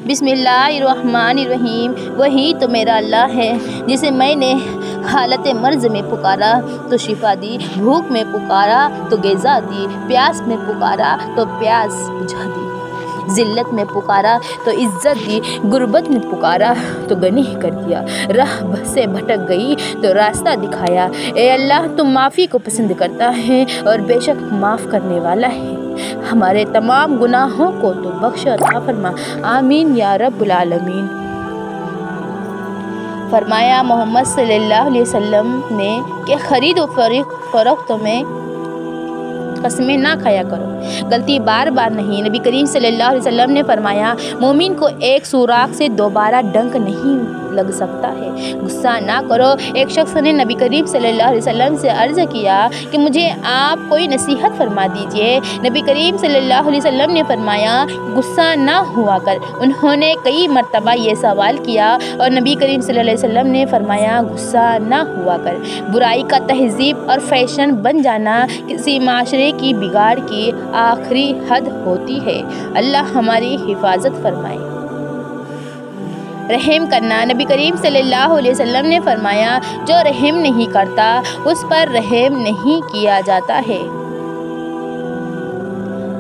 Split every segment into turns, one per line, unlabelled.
बिस्मिल्लाहिर्रहमानिर्रहीम। वही तो मेरा अल्लाह है जिसे मैंने हालत मर्ज़ में पुकारा तो शिफा दी, भूख में पुकारा तो ग़िज़ा दी, प्यास में पुकारा तो प्यास बुझा दी, ज़िल्लत में पुकारा तो इज़्ज़त दी, गुर्बत में पुकारा तो गनी कर दिया, राह से भटक गई तो रास्ता दिखाया। ए अल्लाह, तुम माफ़ी को पसंद करता है और बेशक माफ़ करने वाला है। हमारे तमाम गुनाहों को तो बख्श अता फरमा। आमीन या रब्बुल आलमीन। फरमाया मोहम्मद सल्लल्लाहु अलैहि वसल्लम ने कि ख़रीद व फ़रोख्त में कसमें ना खाया करो, गलती बार बार नहीं। नबी करीम सल्लल्लाहु अलैहि वसल्लम ने फरमाया, मोमिन को एक सुराख से दोबारा डंक नहीं लग सकता है। गुस्सा ना करो। एक शख्स ने नबी करीम सल्लल्लाहु अलैहि वसल्लम से अर्ज़ किया कि मुझे आप कोई नसीहत फरमा दीजिए। नबी करीम सल्लल्लाहु अलैहि वसल्लम ने फरमाया, गुस्सा ना हुआ कर। उन्होंने कई मरतबा ये सवाल किया और नबी करीम सल्लल्लाहु अलैहि वसल्लम ने फरमाया, गुस्सा ना हुआ कर। बुराई का तहज़ीब और फैशन बन जाना किसी माशरे की बिगाड़ की आखिरी हद होती है। अल्लाह हमारी हिफाजत फरमाए। रहम करना। नबी करीम सल्लल्लाहु अलैहि वसल्लम ने फरमाया, जो रहम नहीं करता उस पर रहम नहीं किया जाता है।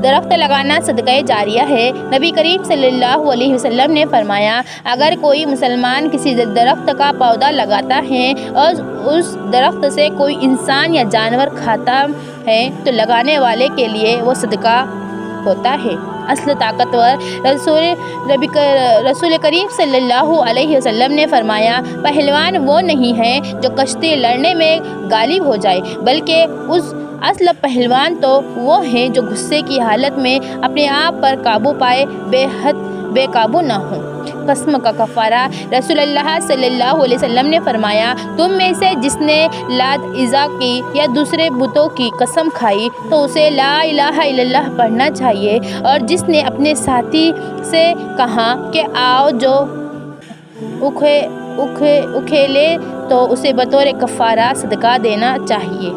दरख्त लगाना सदक़ा जारिया है। नबी करीम सल्लल्लाहु अलैहि वसल्लम ने फरमाया, अगर कोई मुसलमान किसी दरख्त का पौधा लगाता है और उस दरख्त से कोई इंसान या जानवर खाता है तो लगाने वाले के लिए वो सदका होता है। असल ताकतवर रसूल करीम सल्लल्लाहु अलैहि वसल्लम ने फरमाया, पहलवान वो नहीं है जो कश्ती लड़ने में गालिब हो जाए, बल्कि उस असल पहलवान तो वो हैं जो गुस्से की हालत में अपने आप पर काबू पाए, बेकाबू ना हो। कसम का कफ़ारा। रसूलुल्लाह सल्लल्लाहु अलैहि वसल्लम ने फरमाया, तुम में से जिसने लात इज़ा की या दूसरे बुतों की कसम खाई तो उसे ला इलाहा इल्लल्लाह पढ़ना चाहिए, और जिसने अपने साथी से कहा कि आओ जो उखेले तो उसे बतौर कफ़ारा सदका देना चाहिए।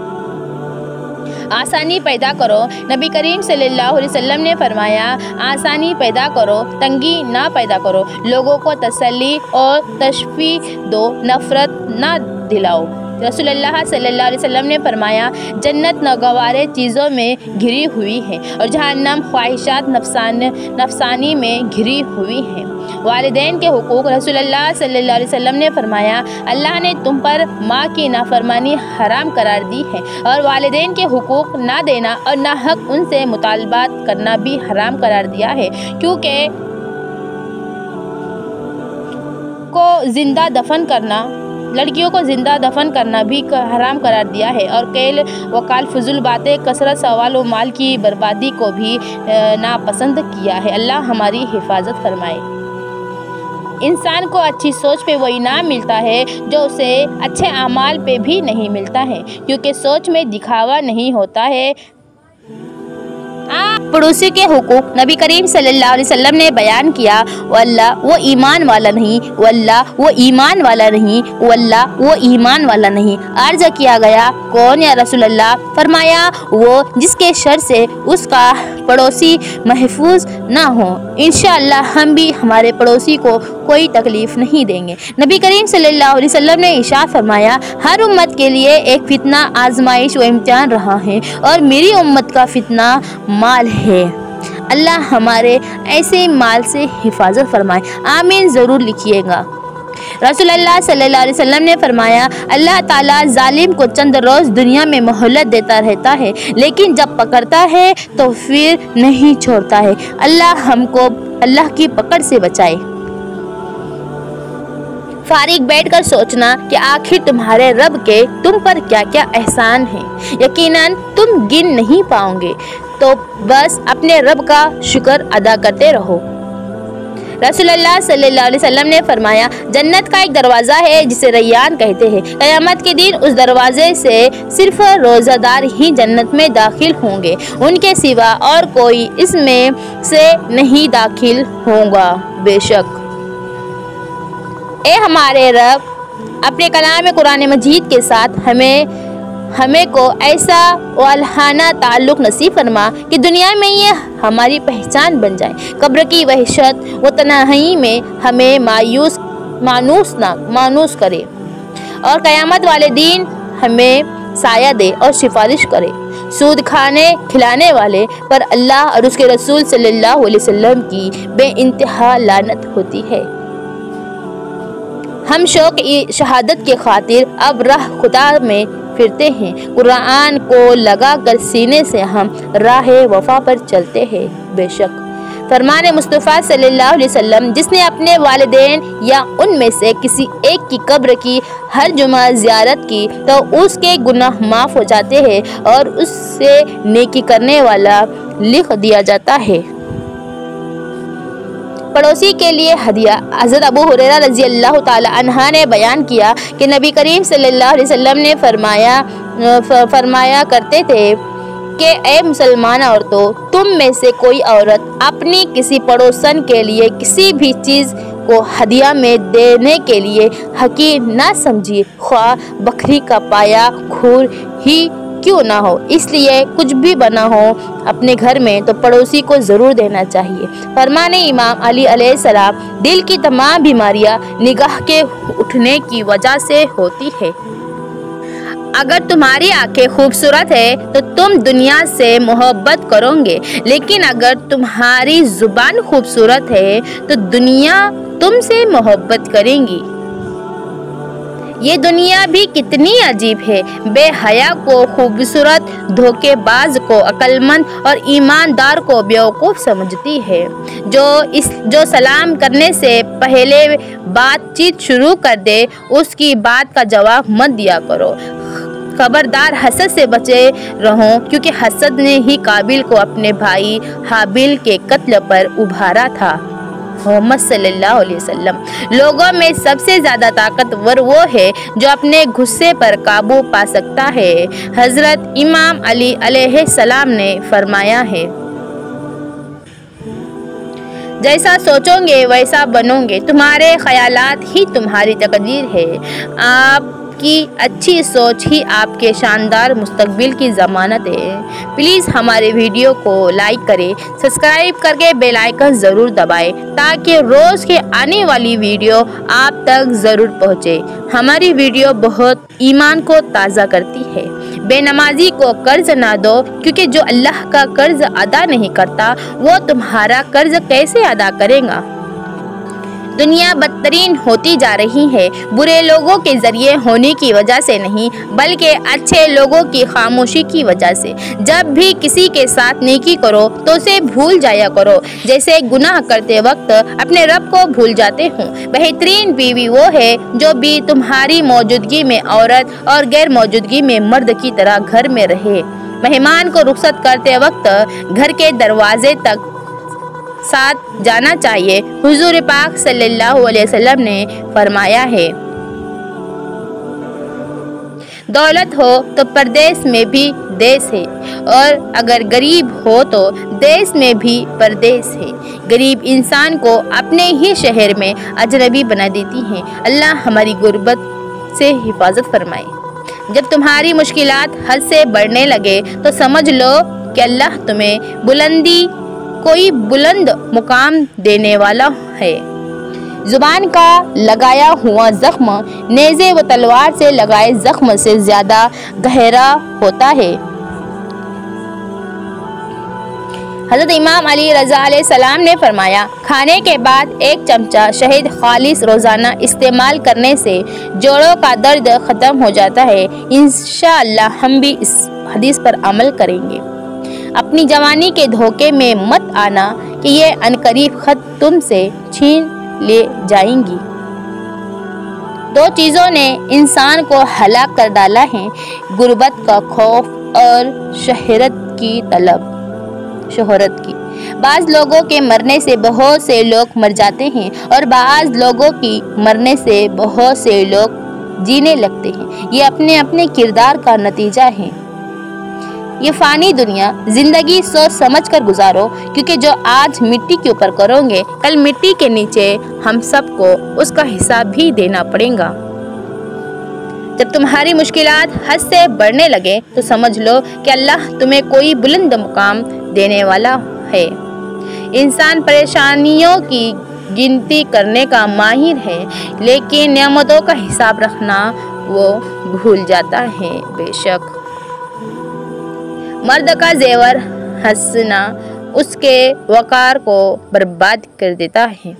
आसानी पैदा करो। नबी करीम सल्लल्लाहु अलैहि वसल्लम ने फरमाया, आसानी पैदा करो, तंगी ना पैदा करो। लोगों को तसल्ली और तशफ़ी दो, नफ़रत ना दिलाओ। रसूलुल्लाह सल्लल्लाहु अलैहि वसल्लम ने फरमाया, जन्नत नागवार चीज़ों में घिरी हुई है और जहन्नम ख्वाहिशात नफसानी में घिरी हुई है। वालिदैन के हुकूक। रसूलुल्लाह सल्लल्लाहु अलैहि वसल्लम ने फरमाया, अल्लाह ने तुम पर माँ की नाफरमानी हराम करार दी है और वालिदैन के हुकूक ना देना और ना हक उनसे मुतालबात करना भी हराम करार दिया है, क्योंकि लड़कियों को ज़िंदा दफन करना भी हराम करार दिया है, और कैल वकाल फजूल बातें, कसरत सवाल व माल की बर्बादी को भी नापसंद किया है। अल्लाह हमारी हिफाजत फरमाए। इंसान को अच्छी सोच पे वो इनाम मिलता है जो उसे अच्छे अमाल पे भी नहीं मिलता है, क्योंकि सोच में दिखावा नहीं होता है। पड़ोसी के हुकूक। नबी करीम सल्लल्लाहु अलैहि वसल्लम ने बयान किया, वल्लाह वो ईमान वाला नहीं, वल्लाह वो ईमान वाला नहीं, वल्लाह वो ईमान वाला नहीं। अर्ज किया गया, कौन या रसूल अल्लाह? फरमाया, वो जिसके शर से उसका पड़ोसी महफूज ना हो। इंशाअल्लाह हम भी हमारे पड़ोसी को कोई तकलीफ़ नहीं देंगे। नबी करीम सल्लल्लाहु अलैहि वसल्लम ने इरशाद फरमाया, हर उम्मत के लिए एक फितना, आजमाइश व इम्तिहान रहा है, और मेरी उम्मत का फितना माल है। अल्लाह हमारे ऐसे माल से हिफाजत फरमाए। आमीन ज़रूर लिखिएगा। रसूलुल्लाह सल्लल्लाहु अलैहि वसल्लम ने फरमाया, अल्लाह ताला जालिम को चंद रोज़ दुनिया में मोहलत देता रहता है, लेकिन जब पकड़ता है तो फिर नहीं छोड़ता है। अल्लाह हमको अल्लाह की पकड़ से बचाए। फारिग बैठकर सोचना कि आखिर तुम्हारे रब के तुम पर क्या क्या एहसान हैं, यकीनन तुम गिन नहीं पाओगे, तो बस अपने रब का शुक्र अदा करते रहो। रसूलुल्लाह सल्लल्लाहु अलैहि वसल्लम ने फरमाया, जन्नत का एक दरवाज़ा है जिसे रैयान कहते हैं। क़यामत के दिन उस दरवाजे से सिर्फ रोज़ादार ही जन्नत में दाखिल होंगे, उनके सिवा और कोई इसमें से नहीं दाखिल होगा। बेशक ए हमारे रब अपने कलाम कुरान मजीद के साथ हमें को ऐसा वालहाना ताल्लुक़ नसीब फरमा कि दुनिया में ये हमारी पहचान बन जाए। कब्र की वहशत व तन्हाई में हमें मायूस करे और क़यामत वाले दिन हमें साया दे और सिफारिश करे। सूद खाने खिलाने वाले पर अल्लाह और उसके रसूल सल्लल्लाहु अलैहि वसल्लम की बेइंतहा लानत होती है। हम शौक़ शहादत के खातिर अब राह खुदा में फिरते हैं। कुरान को लगा कर सीने से हम राह वफा पर चलते हैं। बेशक फरमाने मुस्तफ़ा सल्लल्लाहु अलैहि वसल्लम, जिसने अपने वालिदैन या उनमें से किसी एक की कब्र की हर जुमा ज़ियारत की तो उसके गुनाह माफ़ हो जाते हैं और उससे नेकी करने वाला लिख दिया जाता है। पड़ोसी के लिए हदिया। हज़रत अबू हुरैरा रज़ी अल्लाह ताला अन्हा ने बयान किया कि नबी करीम सल्लल्लाहु अलैहि वसल्लम ने फरमाया करते थे कि ए मुसलमान औरतों, तुम में से कोई औरत अपनी किसी पड़ोसन के लिए किसी भी चीज़ को हदिया में देने के लिए हकीर ना समझिए, ख्वाह बकरी का पाया खूर ही क्यों ना हो। इसलिए कुछ भी बना हो अपने घर में तो पड़ोसी को ज़रूर देना चाहिए। फरमाने इमाम अली अलैहिस्सलाम, दिल की तमाम बीमारियां निगाह के उठने की वजह से होती है। अगर तुम्हारी आंखें खूबसूरत है तो तुम दुनिया से मोहब्बत करोगे, लेकिन अगर तुम्हारी जुबान खूबसूरत है तो दुनिया तुमसे मोहब्बत करेगी। ये दुनिया भी कितनी अजीब है। बेहया को खूबसूरत, धोखेबाज को अक्लमंद और ईमानदार को बेवकूफ़ समझती है। जो सलाम करने से पहले बातचीत शुरू कर दे उसकी बात का जवाब मत दिया करो। खबरदार हसद से बचे रहो, क्योंकि हसद ने ही काबिल को अपने भाई हाबिल के कत्ल पर उभारा था। मोहम्मद सल्लल्लाहु अलैहि वसल्लम, लोगों में सबसे ज़्यादा ताकतवर वो है जो अपने गुस्से पर काबू पा सकता है। हज़रत इमाम अली अलैहिस्सलाम ने फरमाया है, जैसा सोचोगे वैसा बनोगे। तुम्हारे ख्यालात ही तुम्हारी तकदीर है। आपकी अच्छी सोच ही आपके शानदार मुस्तकबिल की ज़मानत है। प्लीज़ हमारे वीडियो को लाइक करें, सब्सक्राइब करके बेल आइकन ज़रूर दबाएं ताकि रोज़ के आने वाली वीडियो आप तक ज़रूर पहुँचे। हमारी वीडियो बहुत ईमान को ताज़ा करती है। बेनमाजी को कर्ज ना दो, क्योंकि जो अल्लाह का कर्ज अदा नहीं करता वो तुम्हारा कर्ज कैसे अदा करेगा। दुनिया बदतरीन होती जा रही है, बुरे लोगों के ज़रिए होने की वजह से नहीं बल्कि अच्छे लोगों की खामोशी की वजह से। जब भी किसी के साथ नेकी करो तो उसे भूल जाया करो, जैसे गुनाह करते वक्त अपने रब को भूल जाते हो। बेहतरीन बीवी वो है जो भी तुम्हारी मौजूदगी में औरत और गैर मौजूदगी में मर्द की तरह घर में रहे। मेहमान को रुखसत करते वक्त घर के दरवाजे तक साथ जाना चाहिए। हुजूर पाक सल्लल्लाहु अलैहि वसल्लम ने फरमाया है, दौलत हो तो परदेश में भी देश है, और अगर गरीब हो तो देश में भी परदेश है। गरीब इंसान को अपने ही शहर में अजनबी बना देती हैं। अल्लाह हमारी गुर्बत से हिफाजत फरमाए। जब तुम्हारी मुश्किलात हद से बढ़ने लगे तो समझ लो कि अल्लाह तुम्हें कोई बुलंद मुकाम देने वाला है। जुबान का लगाया हुआ जख्म नेज़े व तलवार से लगाए जख्म से ज़्यादा गहरा होता है। हज़रत इमाम अली रज़ा अलैहिस्सलाम ने फरमाया, खाने के बाद 1 चमचा शहद खालिस रोज़ाना इस्तेमाल करने से जोड़ों का दर्द ख़त्म हो जाता है। इंशाअल्लाह हम भी इस हदीस पर अमल करेंगे। अपनी जवानी के धोखे में मत आना कि ये अनकरीब खत तुमसे छीन ले जाएंगी। 2 चीज़ों ने इंसान को हलाक कर डाला है, गुर्बत का खौफ और शोहरत की। बाज़ लोगों के मरने से बहुत से लोग मर जाते हैं और बाज़ लोगों की मरने से बहुत से लोग जीने लगते हैं। ये अपने अपने किरदार का नतीजा है। ये फ़ानी दुनिया ज़िंदगी सोच समझ कर गुजारो, क्योंकि जो आज मिट्टी के ऊपर करोगे कल मिट्टी के नीचे हम सबको उसका हिसाब भी देना पड़ेगा। जब तुम्हारी मुश्किलात हद से बढ़ने लगे तो समझ लो कि अल्लाह तुम्हें कोई बुलंद मुकाम देने वाला है। इंसान परेशानियों की गिनती करने का माहिर है, लेकिन नेमतों का हिसाब रखना वो भूल जाता है। बेशक मर्द का जेवर हंसना उसके वकार को बर्बाद कर देता है।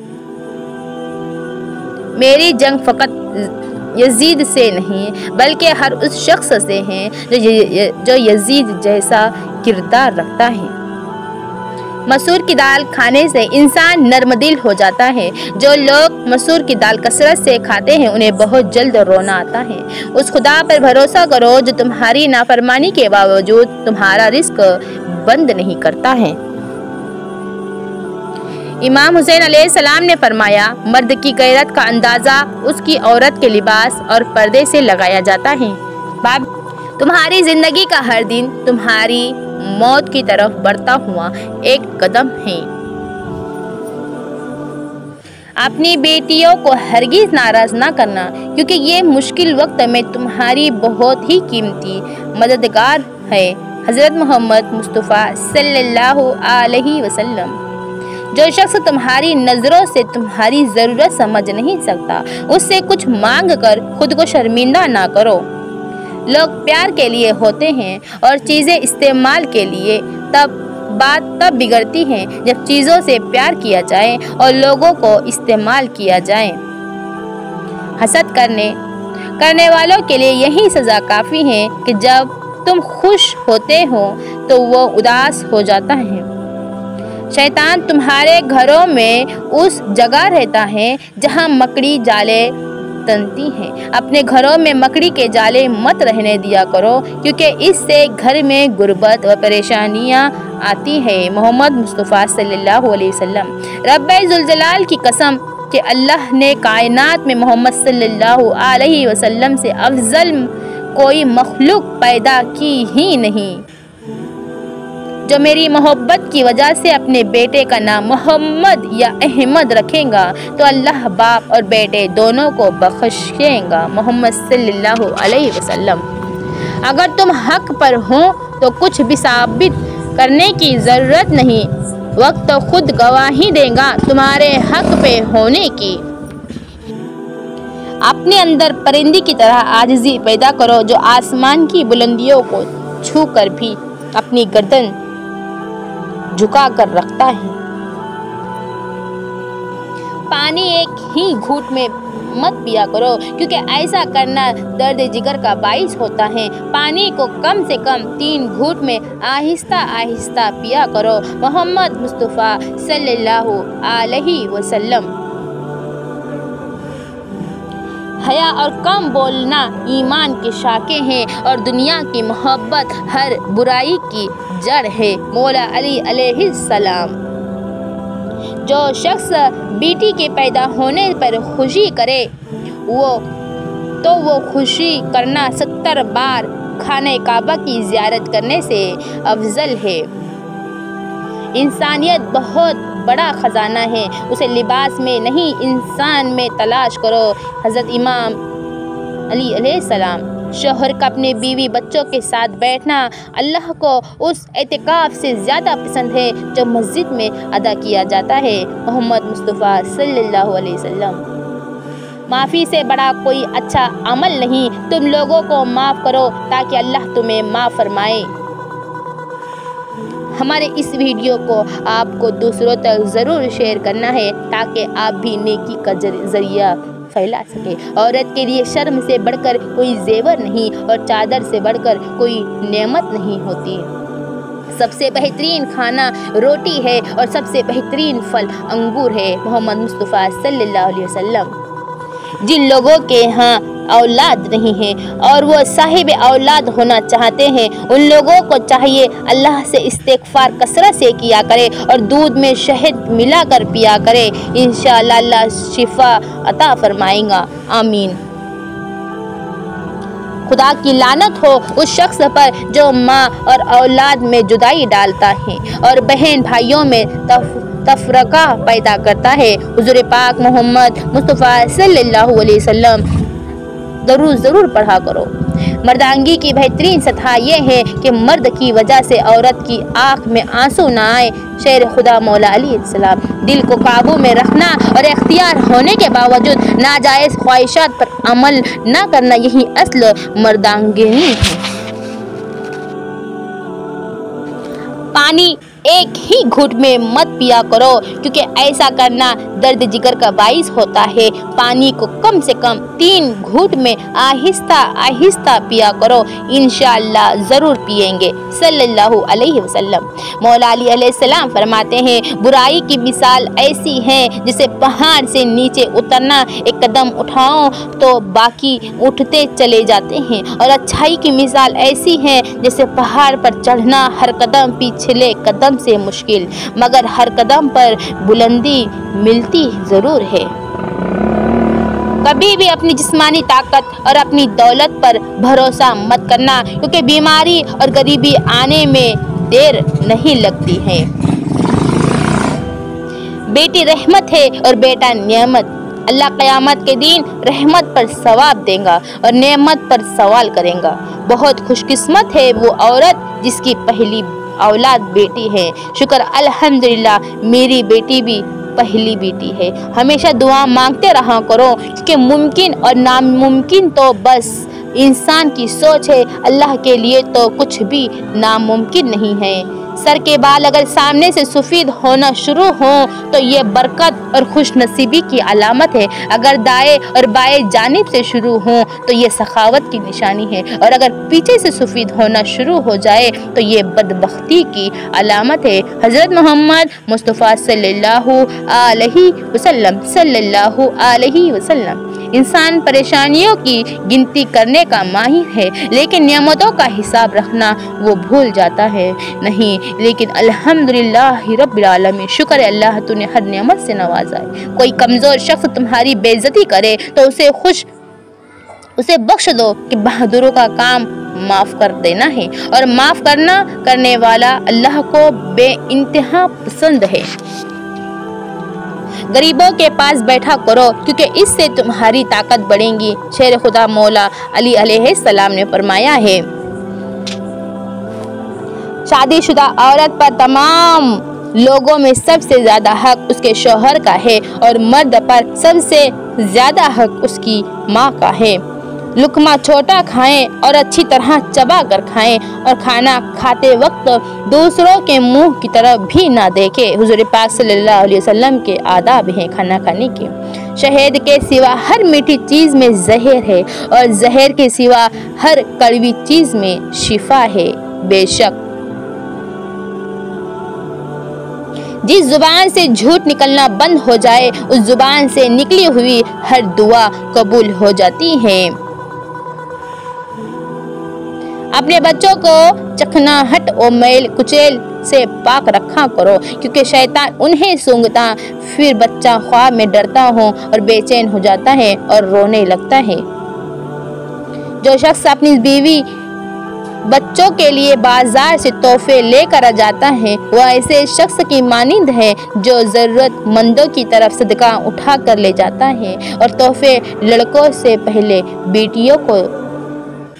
मेरी जंग फ़कत यजीद से नहीं बल्कि हर उस शख्स से है जो यजीद जैसा किरदार रखता है। मसूर की दाल खाने से इंसान नर्मदिल हो जाता है। जो लोग मसूर की दाल कसरत से खाते हैं उन्हें बहुत जल्द रोना आता है। उस खुदा पर भरोसा करो जो तुम्हारी नाफरमानी के बावजूद तुम्हारा रिस्क बंद नहीं करता है। इमाम हुसैन अलैहिस्सलाम ने फरमाया, मर्द की गैरत का अंदाज़ा उसकी औरत के लिबास और पर्दे से लगाया जाता है। तुम्हारी ज़िंदगी का हर दिन तुम्हारी मौत की तरफ बढ़ता हुआ एक कदम है। अपनी बेटियों को हरगिज़ नाराज़ ना करना, क्योंकि ये मुश्किल वक्त में तुम्हारी बहुत ही कीमती मददगार है। हज़रत मोहम्मद मुस्तफ़ा सल्लल्लाहु अलैहि वसल्लम। जो शख्स तुम्हारी नज़रों से तुम्हारी ज़रूरत समझ नहीं सकता, उससे कुछ मांग कर खुद को शर्मिंदा ना करो। लोग प्यार के लिए होते हैं और चीज़ें इस्तेमाल के लिए। बात तब बिगड़ती है जब चीज़ों से प्यार किया जाए और लोगों को इस्तेमाल किया जाए। हसद करने वालों के लिए यही सज़ा काफ़ी है कि जब तुम खुश होते हो तो वो उदास हो जाता है। शैतान तुम्हारे घरों में उस जगह रहता है जहां मकड़ी जाले तनती हैं। अपने घरों में मकड़ी के जाले मत रहने दिया करो, क्योंकि इससे घर में गुर्बत व परेशानियां आती है। मोहम्मद मुस्तफ़ा सल्लल्लाहु अलैहि वसल्लम। रब्बे जुल जलाल की कसम कि अल्लाह ने कायनात में मोहम्मद सल्लल्लाहु अलैहि वसल्लम से अफजल कोई मखलूक पैदा की ही नहीं। जो मेरी मोहब्बत की वजह से अपने बेटे का नाम मोहम्मद या अहमद रखेगा तो अल्लाह बाप और बेटे दोनों को बख्शेगा। मोहम्मद सल्लल्लाहु अलैहि वसल्लम। अगर तुम हक पर हो तो कुछ भी साबित करने की ज़रूरत नहीं, वक्त तो खुद गवाही देगा तुम्हारे हक पे होने की। अपने अंदर परिंदी की तरह आजिज़ी पैदा करो, जो आसमान की बुलंदियों को छू कर भी अपनी गर्दन झुका कर रखता है। पानी एक ही घूंट में मत पिया करो, क्योंकि ऐसा करना दर्द जिगर का बाइस होता है। पानी को कम से कम 3 घूंट में आहिस्ता आहिस्ता पिया करो। मोहम्मद मुस्तफ़ा सल्लल्लाहु अलैहि वसल्लम। हया और कम बोलना ईमान की शाखें हैं और दुनिया की मोहब्बत हर बुराई की जड़ है। मौला अली अलैहिस्सलाम। जो शख्स बेटी के पैदा होने पर खुशी करे वो खुशी करना 70 बार खाने काबा की ज़ियारत करने से अफजल है। इंसानियत बहुत बड़ा ख़जाना है, उसे लिबास में नहीं इंसान में तलाश करो। हज़रत इमाम अली अलैहिस्सलाम। शोहर का अपने बीवी बच्चों के साथ बैठना अल्लाह को उस एतिकाफ से ज़्यादा पसंद है जो मस्जिद में अदा किया जाता है। मोहम्मद मुस्तफ़ा सल्लल्लाहु अलैहि वसल्लम। माफ़ी से बड़ा कोई अच्छा अमल नहीं। तुम लोगों को माफ़ करो ताकि अल्लाह तुम्हें माफ़ फरमाए। हमारे इस वीडियो को आपको दूसरों तक ज़रूर शेयर करना है ताकि आप भी नेकी का ज़रिया फैला सके। औरत के लिए शर्म से बढ़कर कोई जेवर नहीं और चादर से बढ़कर कोई नेमत नहीं होती। सबसे बेहतरीन खाना रोटी है और सबसे बेहतरीन फल अंगूर है। मोहम्मद मुस्तफ़ा सल्लल्लाहु अलैहि वसल्लम। जिन लोगों के यहाँ औलाद नहीं है और वो साहिब औलाद होना चाहते हैं, उन लोगों को चाहिए अल्लाह से इस्तिग़फ़ार कसरत से किया करे और दूध में शहद मिलाकर पिया करे। इंशाअल्लाह अल्लाह शिफा अता फरमाएगा। आमीन। खुदा की लानत हो उस शख्स पर जो माँ और औलाद में जुदाई डालता है और बहन भाइयों में तफरका पैदा करता है। हुज़ूर पाक मोहम्मद मुस्तफ़ा सल्लल्लाहु अलैहि वसल्लम ज़रूर पढ़ा करो। मर्दांगी की बेहतरीन सतह यह है कि मर्द की वजह से औरत की आंख में आंसू ना आए। शेर खुदा मौला अली सलाम, दिल को काबू में रखना और इख्तियार होने के बावजूद नाजायज़ ख्वाहिशात पर अमल ना करना, यही असल मर्दांगी है। पानी एक ही घूंट में मत पिया करो, क्योंकि ऐसा करना दर्द जिगर का बाइस होता है। पानी को कम से कम 3 घूंट में आहिस्ता आहिस्ता पिया करो, इंशाअल्लाह ज़रूर पिएंगे। सल्लल्लाहु अलैहि वसल्लम। मौला अली अलैहिस्सलाम फरमाते हैं, बुराई की मिसाल ऐसी है जैसे पहाड़ से नीचे उतरना, एक कदम उठाओ तो बाकी उठते चले जाते हैं, और अच्छाई की मिसाल ऐसी है जैसे पहाड़ पर चढ़ना, हर कदम पिछले कदम से मुश्किल, मगर हर कदम पर बुलंदी मिलती जरूर है। कभी भी अपनी जिस्मानी ताकत और अपनी दौलत पर भरोसा मत करना, क्योंकि बीमारी और गरीबी आने में देर नहीं लगती है। बेटी रहमत है और बेटा नेमत। अल्लाह क़यामत के दिन रहमत पर सवाब देगा और नेमत पर सवाल करेगा। बहुत खुशकिस्मत है वो औरत जिसकी पहली औलाद बेटी है। शुक्र अल्हम्दुलिल्लाह, मेरी बेटी भी पहली बेटी है। हमेशा दुआ मांगते रहा करो, क्योंकि मुमकिन और नामुमकिन तो बस इंसान की सोच है। अल्लाह के लिए तो कुछ भी नामुमकिन नहीं है। सर के बाल अगर सामने से सफ़ेद होना शुरू हों तो ये बरकत और खुशनसीबी की अलामत है। अगर दाएं और बाएं जानिब से शुरू हों तो ये सखावत की निशानी है, और अगर पीछे से सफ़ेद होना शुरू हो जाए तो ये बदबख्ती की अलामत है। हज़रत मोहम्मद मुस्तफ़ा सल्लल्लाहु अलैहि वसल्लम। इंसान परेशानियों की गिनती करने का माहिर है, लेकिन नेमतों का हिसाब रखना वो भूल जाता है। नहीं, लेकिन अल्हम्दुलिल्लाह रब्बिल आलमीन, शुक्र है अल्लाह तूने हर नेमत से नवाजा है। कोई कमज़ोर शख्स तुम्हारी बेइज्जती करे तो उसे बख्श दो कि बहादुरों का काम माफ़ कर देना है, और माफ़ करने वाला अल्लाह को बेइंतहा पसंद है। गरीबों के पास बैठा करो, क्योंकि इससे तुम्हारी ताकत बढ़ेगी। शेर खुदा मौला अली अलैहिस्सलाम ने फरमाया है, शादीशुदा औरत पर तमाम लोगों में सबसे ज़्यादा हक उसके शौहर का है, और मर्द पर सबसे ज़्यादा हक उसकी माँ का है। लुकमा छोटा खाएं और अच्छी तरह चबा कर खाएं, और खाना खाते वक्त दूसरों के मुंह की तरफ भी ना देखें। हुजूर पाक सल्लल्लाहु अलैहि वसल्लम के आदाब हैं खाना खाने के। शहद के सिवा हर मीठी चीज़ में जहर है, और जहर के सिवा हर कड़वी चीज़ में शिफा है। बेशक जिस जुबान से झूठ निकलना बंद हो जाए, उस जुबान से निकली हुई हर दुआ कबूल हो जाती है। अपने बच्चों को चखनाहट और मैल कुचैल से पाक रखा करो, क्योंकि शैतान उन्हें सूंघता, फिर बच्चा ख्वाब में डरता हो और बेचैन हो जाता है और रोने लगता है। जो शख्स अपनी बीवी बच्चों के लिए बाजार से तोहफे लेकर आ जाता है, वह ऐसे शख्स की मानिंद है जो ज़रूरतमंदों की तरफ सदका उठा कर ले जाता है, और तोहफे लड़कों से पहले बेटियों को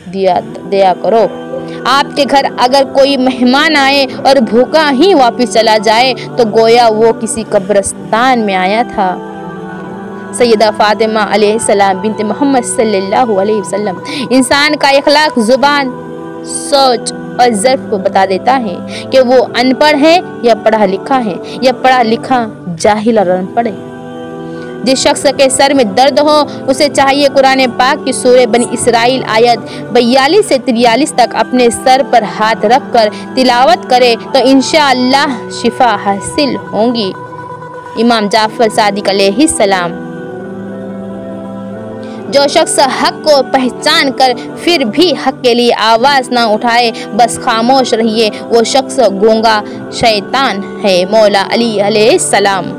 दिया करो। आपके घर अगर कोई मेहमान आए और भूखा ही वापस चला जाए तो गोया वो किसी कब्रिस्तान में आया था। सैयदा फातिमा अलैहिस्सलाम बिन्त मोहम्मद सल्लल्लाहु अलैहि वसल्लम। इंसान का इखलाक जुबान, सोच और ज़र्फ को बता देता है कि वो अनपढ़ है या पढ़ा लिखा है, या पढ़ा लिखा जाहिल और अनपढ़ है। जिस शख्स के सर में दर्द हो उसे चाहिए कुरान पाक की सूरह बनी इसराइल आयत 42 से 43 तक अपने सर पर हाथ रख कर तिलावत करे तो इंशाअल्लाह शिफा हासिल होगी। इमाम जाफर सादिक अलैहिस्सलाम। जो शख्स हक को पहचान कर फिर भी हक के लिए आवाज़ ना उठाए, बस खामोश रहिए, वो शख्स गूंगा शैतान है। मौला अली अलैहिस्सलाम।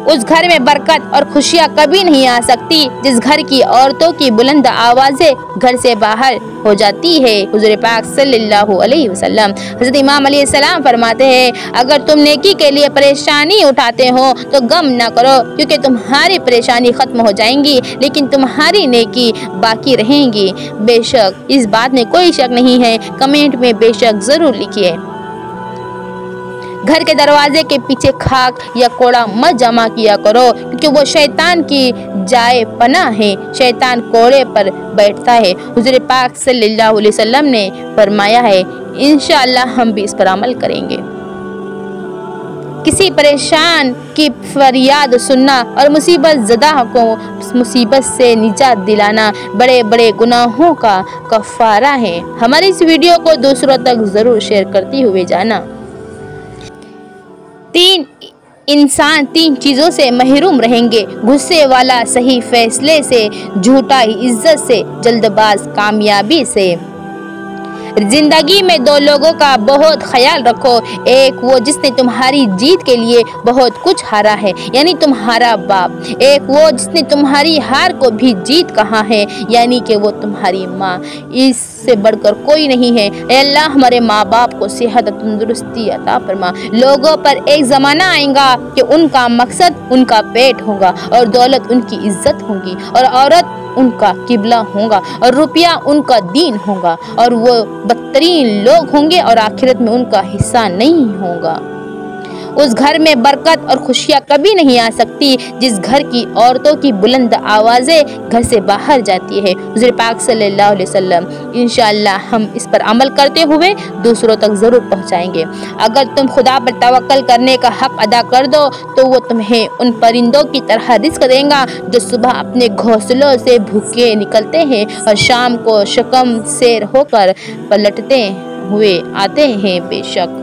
उस घर में बरकत और खुशियाँ कभी नहीं आ सकती जिस घर की औरतों की बुलंद आवाज़ें घर से बाहर हो जाती है। हुज़ूर पाक सल्लल्लाहु अलैहि वसल्लम हज़रत इमाम अलैहिस्सलाम फरमाते हैं, अगर तुम नेकी के लिए परेशानी उठाते हो तो गम न करो, क्योंकि तुम्हारी परेशानी ख़त्म हो जाएंगी लेकिन तुम्हारी नेकी बाकी रहेंगी। बेशक इस बात में कोई शक नहीं है। कमेंट में बेशक ज़रूर लिखिए। घर के दरवाजे के पीछे खाक या कोड़ा मत जमा किया करो, क्योंकि वो शैतान की जाए पनाह है। शैतान कोड़े पर बैठता है। हुज़ूर पाक सल्लल्लाहु अलैहि वसल्लम ने फरमाया है। इंशाअल्लाह हम भी इस पर अमल करेंगे। किसी परेशान की फरियाद सुनना और मुसीबत ज़दा को मुसीबत से निजात दिलाना बड़े बड़े गुनाहों का कफ़ारा है। हमारी इस वीडियो को दूसरों तक ज़रूर शेयर करते हुए जाना। इंसान तीन चीज़ों से महरूम रहेंगे: गुस्से वाला सही फैसले से, झूठा इज्जत से, जल्दबाज कामयाबी से। जिंदगी में दो लोगों का बहुत ख्याल रखो। एक वो जिसने तुम्हारी जीत के लिए बहुत कुछ हारा है, यानी तुम्हारा बाप। एक वो जिसने तुम्हारी हार को भी जीत कहा है, यानी कि वो तुम्हारी माँ। इससे बढ़कर कोई नहीं है। अल्लाह हमारे माँ बाप को सेहत तंदुरुस्ती अता फरमा। लोगों पर एक ज़माना आएगा कि उनका मकसद उनका पेट होगा और दौलत उनकी इज्जत होगी और औरत उनका किबला होगा और रुपया उनका दीन होगा और वो बदतरीन लोग होंगे और आखिरत में उनका हिस्सा नहीं होगा। उस घर में बरकत और खुशियाँ कभी नहीं आ सकती जिस घर की औरतों की बुलंद आवाज़ें घर से बाहर जाती है। हुज़ूर पाक सल्लल्लाहु अलैहि वसल्लम इंशाअल्लाह हम इस पर अमल करते हुए दूसरों तक ज़रूर पहुँचाएंगे। अगर तुम खुदा पर तवक्कल करने का हक़ अदा कर दो तो वो तुम्हें उन परिंदों की तरह रिज़्क़ देगा जो सुबह अपने घोंसलों से भूखे निकलते हैं और शाम को शकम सेर होकर पलटते हुए आते हैं। बेशक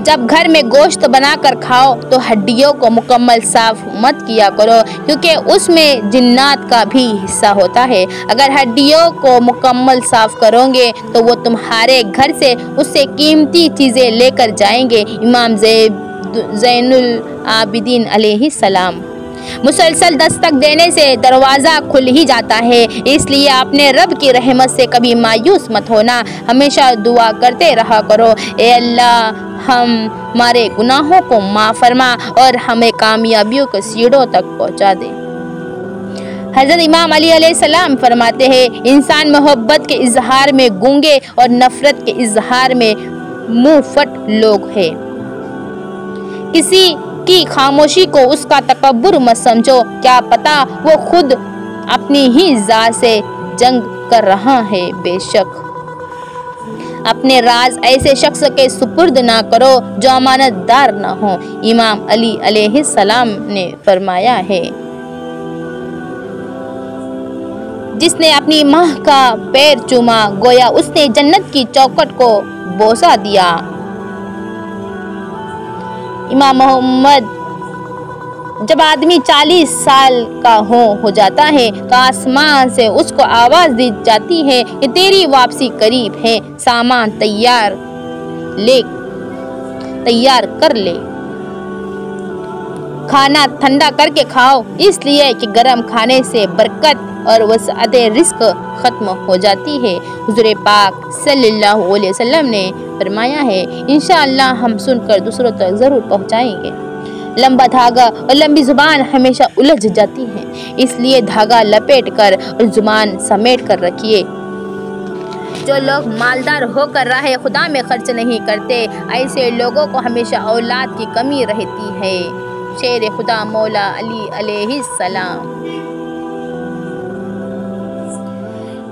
जब घर में गोश्त बनाकर खाओ तो हड्डियों को मुकम्मल साफ मत किया करो, क्योंकि उसमें जिन्नात का भी हिस्सा होता है। अगर हड्डियों को मुकम्मल साफ करोगे तो वो तुम्हारे घर से उससे कीमती चीज़ें लेकर जाएंगे। इमाम ज़ैनुल आबिदीन अलैहिस्सलाम। मुसलसल दस्तक देने से दरवाज़ा खुल ही जाता है, इसलिए अपने रब की रहमत से कभी मायूस मत होना। हमेशा दुआ करते रहा करो, ए अल्लाह हमारे गुनाहों को माफ़ फरमा और हमें कामयाबियों के सीढ़ों तक पहुँचा दे। हज़रत इमाम अली अलैहिस्सलाम फरमाते हैं, इंसान मोहब्बत के इजहार में गूंगे और नफ़रत के इजहार में मुँहफट लोग हैं। किसी की खामोशी को उसका तकब्बुर मत समझो, क्या पता वो खुद अपनी ही ज़ात से जंग कर रहा है। बेशक अपने राज ऐसे शख्स के सुपुर्द ना करो जो अमानतदार ना हो। इमाम अली अलैहिस्सलाम ने फरमाया है, जिसने अपनी माँ का पैर चूमा गोया उसने जन्नत की चौखट को बोसा दिया। इमाम मोहम्मद, जब आदमी 40 साल का हो जाता है तो आसमान से उसको आवाज़ दी जाती है कि तेरी वापसी करीब है, सामान तैयार कर ले, खाना ठंडा करके खाओ, इसलिए कि गर्म खाने से बरकत और वसअत रिज़्क़ ख़त्म हो जाती है। हुज़ूर पाक सल्लल्लाहु अलैहि वसल्लम ने फरमाया है। इंशाअल्लाह हम सुनकर दूसरों तक ज़रूर पहुँचाएंगे। लंबा धागा और लंबी ज़ुबान हमेशा उलझ जाती हैं, इसलिए धागा लपेट कर और ज़ुबान समेट कर रखिए। जो लोग मालदार होकर राह खुदा में खर्च नहीं करते, ऐसे लोगों को हमेशा औलाद की कमी रहती है। शेर खुदा मौला अली अलैहिस्सलाम।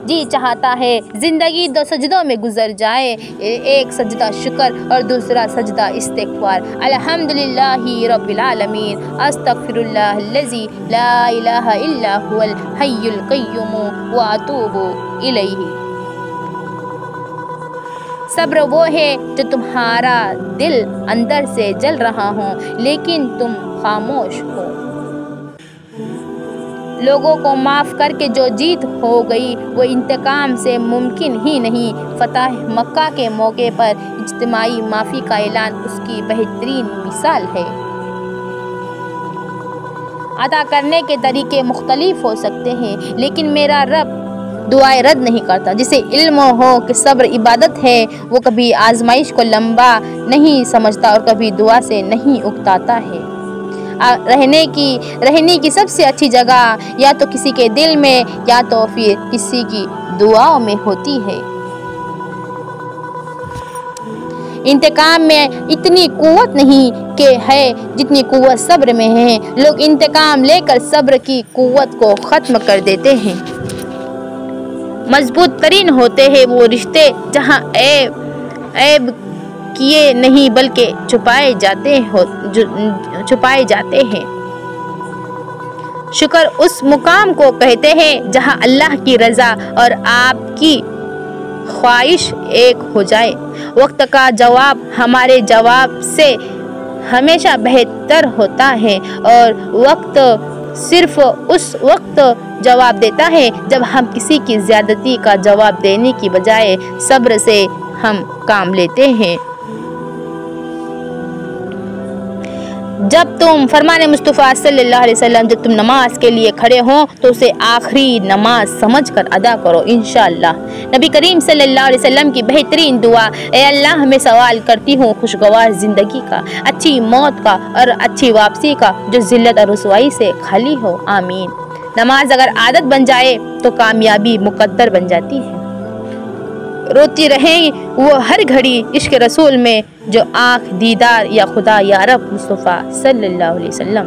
जी चाहता है ज़िंदगी 2 सजदों में गुजर जाए, एक सजदा शुक्र और दूसरा सजदा इस्तिग़फ़ार। अल्हम्दुलिल्लाहि रब्बिल आलमीन, अस्तग़फ़िरुल्लाहल्लज़ी ला इलाहा इल्ला हुवल हय्युल क़य्यूम व अतूबु इलैहि। सब्र वो है जो तुम्हारा दिल अंदर से जल रहा हो लेकिन तुम खामोश हो। लोगों को माफ़ करके जो जीत हो गई वो इंतकाम से मुमकिन ही नहीं। फतह मक्का के मौके पर इज्तिमाई माफ़ी का ऐलान उसकी बेहतरीन मिसाल है। अदा करने के तरीके मुख्तलिफ हो सकते हैं, लेकिन मेरा रब दुआएं रद्द नहीं करता। जिसे इल्म हो कि सब्र इबादत है, वो कभी आजमाइश को लंबा नहीं समझता और कभी दुआ से नहीं उकताता है। रहने की सबसे अच्छी जगह या तो किसी के दिल में या तो फिर किसी की दुआओं में होती है। इंतकाम में इतनी कुव्वत नहीं के है जितनी कुव्वत सब्र में है। लोग इंतकाम लेकर सब्र की कुव्वत को ख़त्म कर देते हैं। मजबूत तरीन होते हैं वो रिश्ते जहाँ ऐब किए नहीं बल्कि छुपाए जाते हैं। शुक्र उस मुकाम को कहते हैं जहाँ अल्लाह की रज़ा और आपकी ख्वाहिश एक हो जाए। वक्त का जवाब हमारे जवाब से हमेशा बेहतर होता है और वक्त सिर्फ उस वक्त जवाब देता है जब हम किसी की ज़्यादती का जवाब देने की बजाय सब्र से हम काम लेते हैं। जब तुम फरमाने मुस्तफ़ा सल्लल्लाहु अलैहि वसल्लम जब तुम नमाज के लिए खड़े हो तो उसे आखिरी नमाज समझकर अदा करो इंशाअल्लाह। नबी करीम सल्लल्लाहु अलैहि वसल्लम की बेहतरीन दुआ, ए अल्लाह मैं सवाल करती हूँ खुशगवार ज़िंदगी का, अच्छी मौत का और अच्छी वापसी का जो ज़िल्लत और रुसवाई से खाली हो, आमीन। नमाज अगर आदत बन जाए तो कामयाबी मुकद्दर बन जाती है। रोती रहें वो हर घड़ी इश्क रसूल में जो आँख दीदार या खुदा या रब मुस्तफ़ा सल्लल्लाहु अलैहि वसल्लम।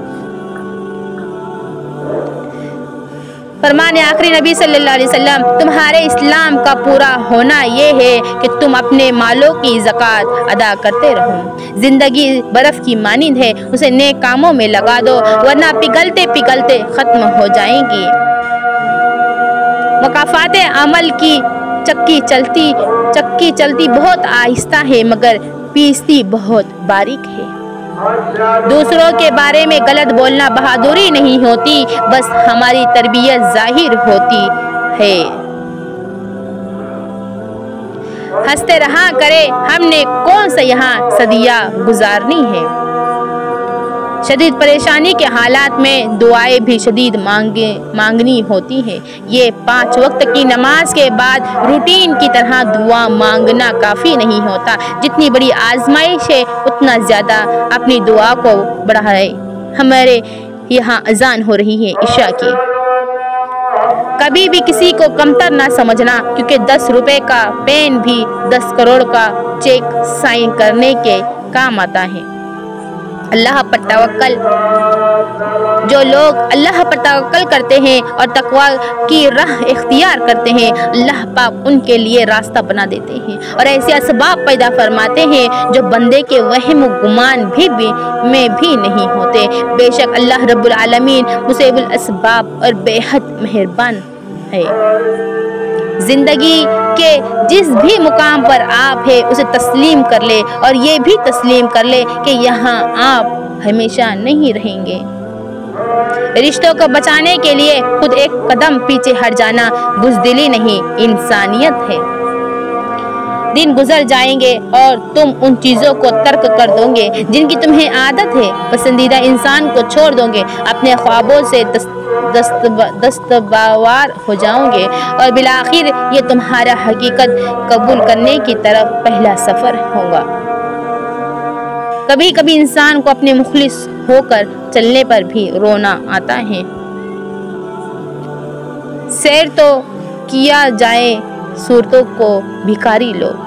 फरमाने आखिरी नबी सल्लल्लाहु अलैहि वसल्लम, तुम्हारे इस्लाम का पूरा होना ये है कि तुम अपने मालों की ज़कात अदा करते रहो। ज़िंदगी बर्फ़ की मानिंद है, उसे नेक कामों में लगा दो वरना पिघलते पिघलते ख़त्म हो जाएंगी। मुकाफ़ाते अमल की चक्की चलती बहुत आहिस्ता है मगर पीसती बहुत बारीक है। दूसरों के बारे में गलत बोलना बहादुरी नहीं होती, बस हमारी तरबियत जाहिर होती है। हंसते रहा करे, हमने कौन सा यहाँ सदियाँ गुजारनी है। शदीद परेशानी के हालात में दुआएं भी शदीद मांगनी होती हैं। ये 5 वक्त की नमाज के बाद रूटीन की तरह दुआ मांगना काफ़ी नहीं होता। जितनी बड़ी आजमाइश है उतना ज़्यादा अपनी दुआ को बढ़ाए। हमारे यहाँ अजान हो रही है इशा की। कभी भी किसी को कमतर ना समझना, क्योंकि 10 रुपए का पेन भी 10 करोड़ का चेक साइन करने के काम आता है। अल्लाह पर तवक्कल, जो लोग अल्लाह पर तवक्कल करते हैं और तकवा की राह इख्तियार करते हैं, अल्लाह पाक उनके लिए रास्ता बना देते हैं और ऐसे असबाब पैदा फरमाते हैं जो बंदे के वहम गुमान में भी नहीं होते। बेशक अल्लाह रब्बुल आलमीन मुसीबुल असबाब और बेहद मेहरबान है। जिंदगी के जिस भी मुकाम पर आप है उसे तस्लीम कर ले और ये भी तस्लीम कर ले कि यहाँ आप हमेशा नहीं रहेंगे। रिश्तों को बचाने के लिए खुद एक कदम पीछे हट जाना बुज़दिली नहीं, इंसानियत है। दिन गुजर जाएंगे और तुम उन चीज़ों को तर्क कर दोगे जिनकी तुम्हें आदत है। पसंदीदा इंसान को छोड़ दोगे, अपने ख्वाबों से दस्तबार हो जाओगे और बिलाखिर ये तुम्हारा हकीकत कबूल करने की तरफ पहला सफ़र होगा। कभी कभी इंसान को अपने मुखलिस होकर चलने पर भी रोना आता है। सैर तो किया जाए सूरतों को भिखारी लोग।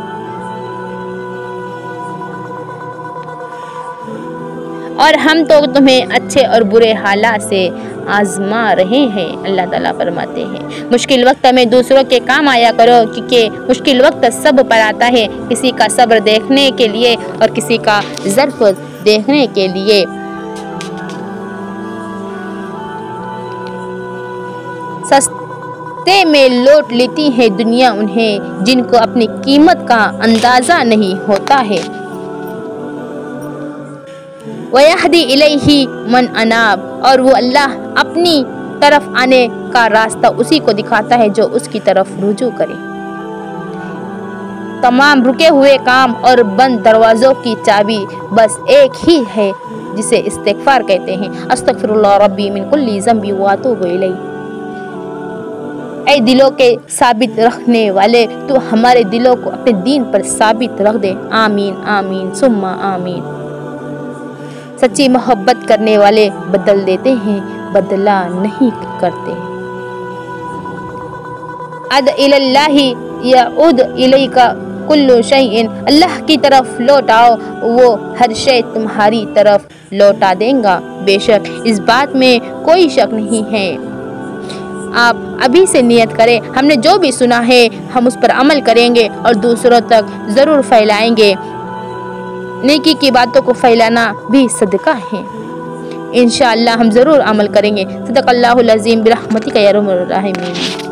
और हम तो तुम्हें अच्छे और बुरे हालात से आजमा रहे हैं। अल्लाह ताला फरमाते हैं मुश्किल वक्त में दूसरों के काम आया करो, क्योंकि मुश्किल वक्त सब पर आता है। किसी का सब्र देखने के लिए और किसी का ज़र्फ देखने के लिए। सस्ते में लौट लेती है दुनिया उन्हें जिनको अपनी कीमत का अंदाज़ा नहीं होता है। वयहदी इलैहि मन अनाब, और वो अल्लाह अपनी तरफ आने का रास्ता उसी को दिखाता है जो उसकी तरफ रुजू करे। तमाम रुके हुए काम और बंद दरवाज़ों की चाबी बस एक ही है, जिसे इस्तिग़फ़ार कहते हैं। अस्तग़फ़िरुल्लाह रब्बी मिन कुल्ली ज़ंबि व अतूबु इलैह। ऐ दिलों के साबित रखने वाले, तो हमारे दिलों को अपने दीन पर साबित रख दे। आमीन आमीन सुम्मा आमीन। सच्ची मोहब्बत करने वाले बदल देते हैं, बदला नहीं करते। अद इलल्लाहि यऊद इलैका कुल्लु शैइन। अल्लाह की तरफ लौट आओ, वो हर शय तुम्हारी तरफ लौटा देगा। बेशक इस बात में कोई शक नहीं है। आप अभी से नियत करें, हमने जो भी सुना है हम उस पर अमल करेंगे और दूसरों तक ज़रूर फैलाएंगे। नेकी की बातों को फैलाना भी सदका है। इंशाअल्लाह हम ज़रूर अमल करेंगे। सदक़ल्लाहुल अज़ीम बिरहमतिका या अर्हमर राहिमीन।